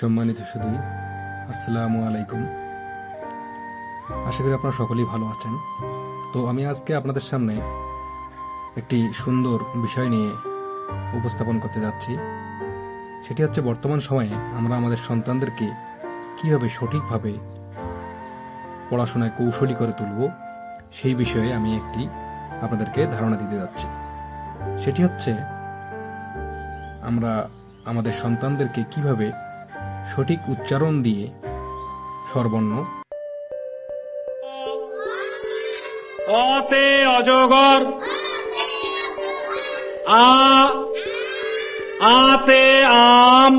সম্মানিত সুধী, আসসালামু আলাইকুম। আশা করি আপনারা সকলেই ভালো আছেন। তো আমি আজকে আপনাদের সামনে একটি সুন্দর বিষয় নিয়ে উপস্থাপন করতে যাচ্ছি। সেটি হচ্ছে বর্তমান সময়ে আমরা আমাদের সন্তানদেরকে কিভাবে সঠিকভাবে পড়াশোনায় কৌশলী করে তুলব, সেই বিষয়ে আমি একটি আপনাদেরকে ধারণা দিতে যাচ্ছি। সেটি হচ্ছে আমরা আমাদের সন্তানদেরকে কিভাবে সঠিক উচ্চারণ দিয়ে স্বরবর্ণ অতে অজগর, আতে আম,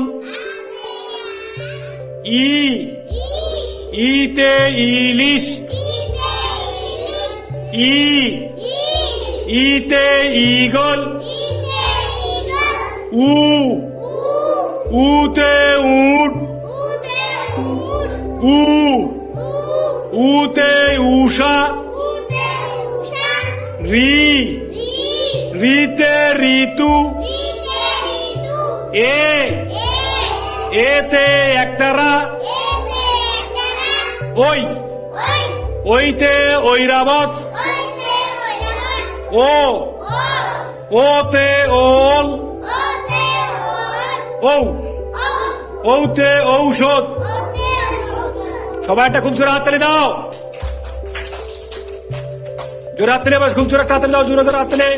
ইতে ইলিশ, ইতে ঈগল, উতে উট, উতে উষা, রিতে ঋতু, এতে একতারা, ওইতে ঐরাবত, ওতে ওল, ওতে ঔষধ। সবাই একটা খুব জোরে হাত তালি দাও, জোরে হাত তালি, খুব জোরে হাত তালি দাও, জোরে হাত তালি।